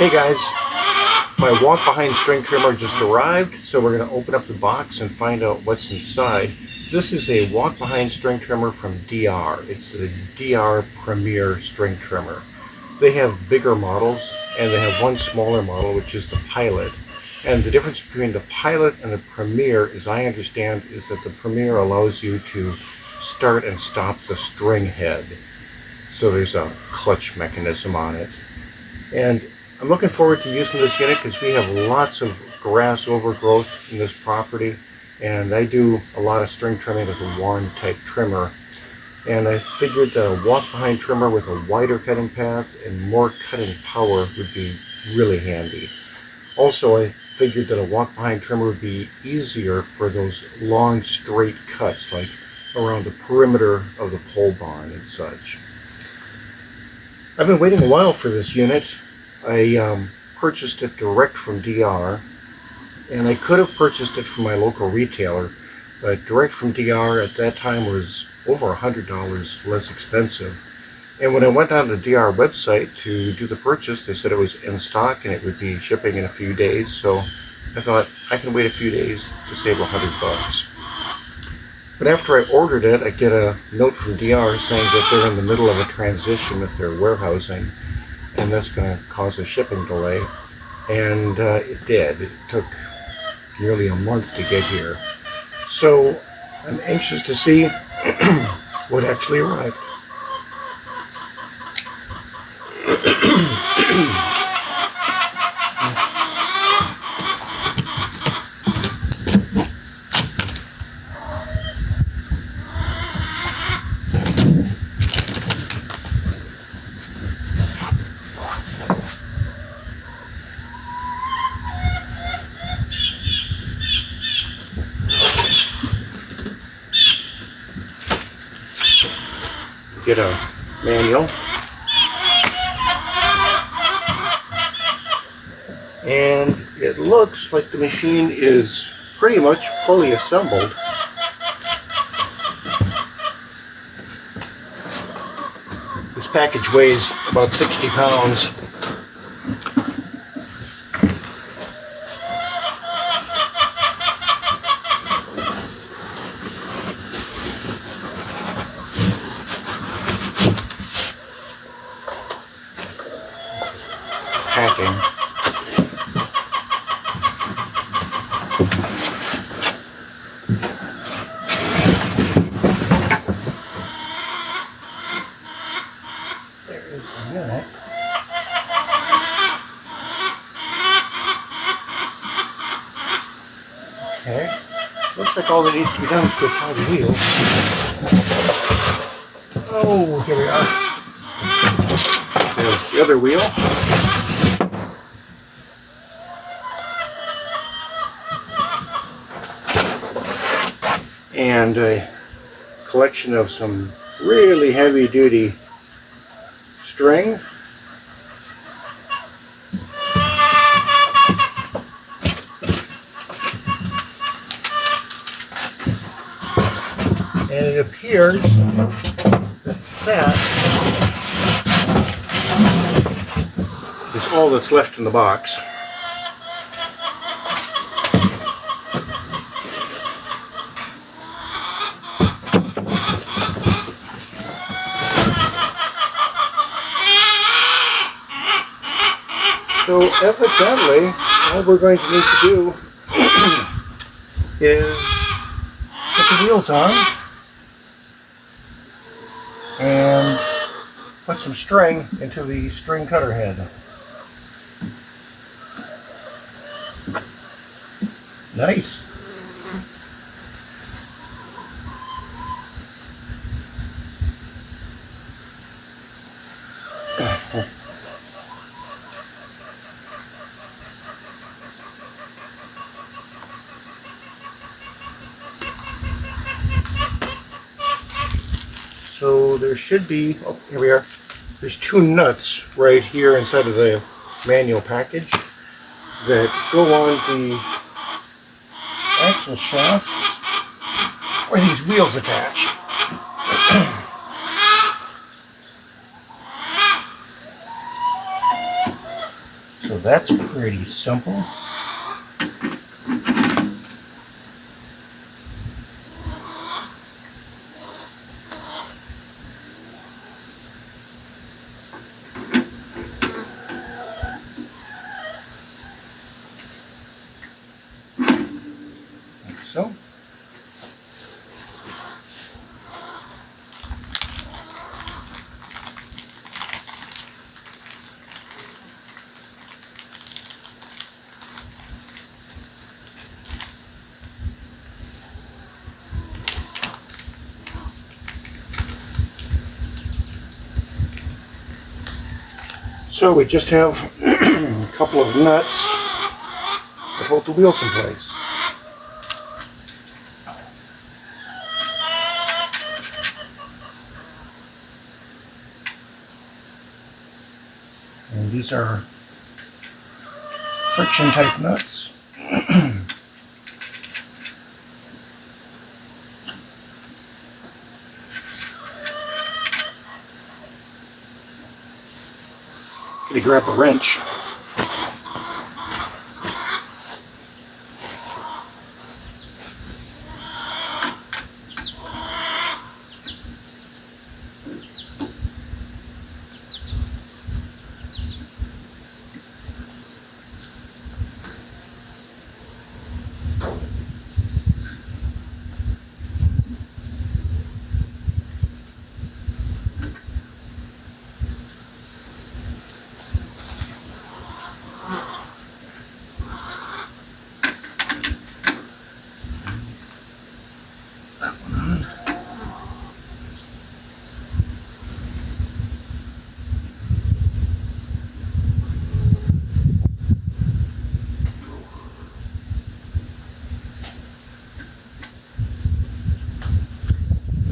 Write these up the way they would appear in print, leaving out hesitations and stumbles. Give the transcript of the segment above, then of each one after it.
Hey guys, my walk behind string trimmer just arrived, so we're going to open up the box and find out what's inside. This is a walk behind string trimmer from DR. It's the DR Premier string trimmer. They have bigger models and they have one smaller model, which is the Pilot. And the difference between the Pilot and the Premier, as I understand, is that the Premier allows you to start and stop the string head. So there's a clutch mechanism on it. And I'm looking forward to using this unit because we have lots of grass overgrowth in this property, and I do a lot of string trimming with a wand type trimmer, and I figured that a walk behind trimmer with a wider cutting path and more cutting power would be really handy. Also, I figured that a walk behind trimmer would be easier for those long straight cuts like around the perimeter of the pole barn and such. I've been waiting a while for this unit. I purchased it direct from DR, and I could have purchased it from my local retailer, but direct from DR at that time was over $100 less expensive. And when I went on the DR website to do the purchase, they said it was in stock and it would be shipping in a few days, so I thought I can wait a few days to save $100. But after I ordered it, I get a note from DR saying that they're in the middle of a transition with their warehousing, and that's going to cause a shipping delay. And it did. It took nearly a month to get here. So I'm anxious to see what actually arrived. Get a manual, and it looks like the machine is pretty much fully assembled. This package weighs about 60 pounds. Packing. There is the unit. Okay. Looks like all that needs to be done is to apply the wheels. Oh, here we are. There's the other wheel. And a collection of some really heavy duty string. And it appears that is all that's left in the box. So evidently, all we're going to need to do is put the wheels on and put some string into the string cutter head. Nice. So there should be, oh, here we are. There's two nuts right here inside of the manual package that go on the axle shafts where these wheels attach. So that's pretty simple. Like so. So we just have a couple of nuts that hold the wheels in place. And these are friction type nuts. Gonna grab a wrench.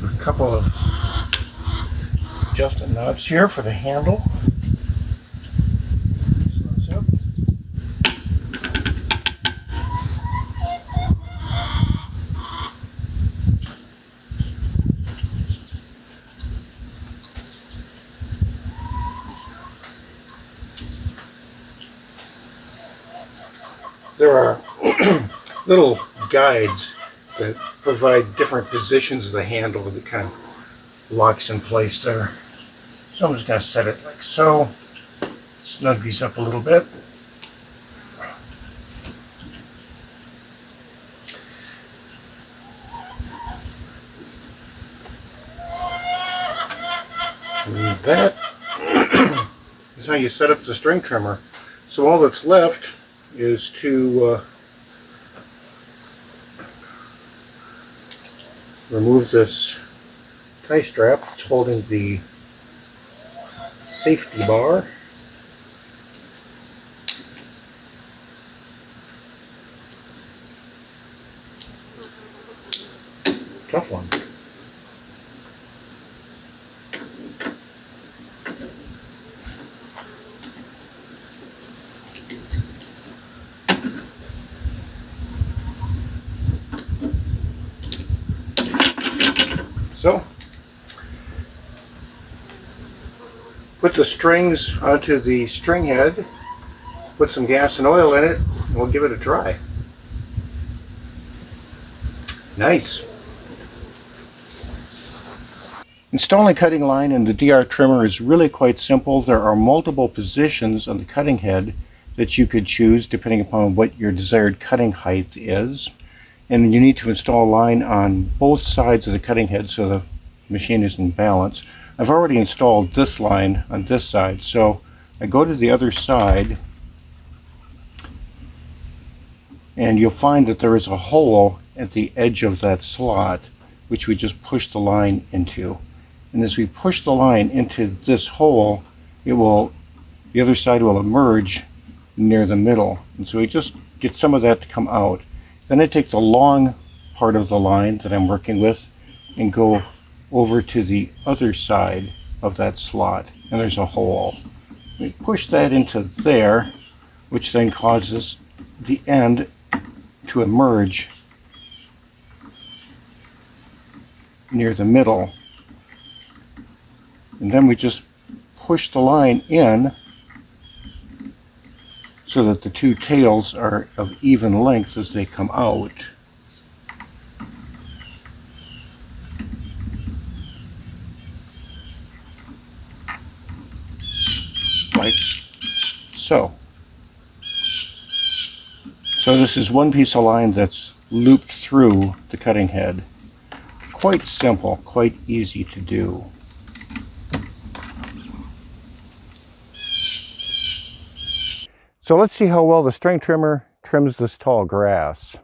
A couple of adjustment knobs here for the handle. There are little guides that provide different positions of the handle that kind of locks in place there. So I'm just going to set it like so. Snug these up a little bit. And that is how you set up the string trimmer. So all that's left is to remove this tie strap that's holding the safety bar. Tough one. So, put the strings onto the string head, put some gas and oil in it, and we'll give it a try. Nice. Installing cutting line in the DR trimmer is really quite simple. There are multiple positions on the cutting head that you could choose depending upon what your desired cutting height is. And you need to install a line on both sides of the cutting head so the machine is in balance. I've already installed this line on this side, so I go to the other side and you'll find that there is a hole at the edge of that slot which we just push the line into. And as we push the line into this hole, the other side will emerge near the middle. And so we just get some of that to come out. Then I take the long part of the line that I'm working with and go over to the other side of that slot, and there's a hole. We push that into there, which then causes the end to emerge near the middle. And then we just push the line in so that the two tails are of even length as they come out. Like so. So this is one piece of line that's looped through the cutting head. Quite simple, quite easy to do. So let's see how well the string trimmer trims this tall grass.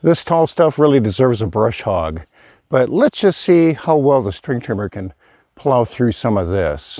This tall stuff really deserves a brush hog, but let's just see how well the string trimmer can plow through some of this.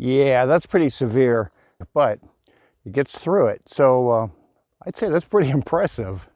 Yeah, that's pretty severe, but it gets through it. So I'd say that's pretty impressive.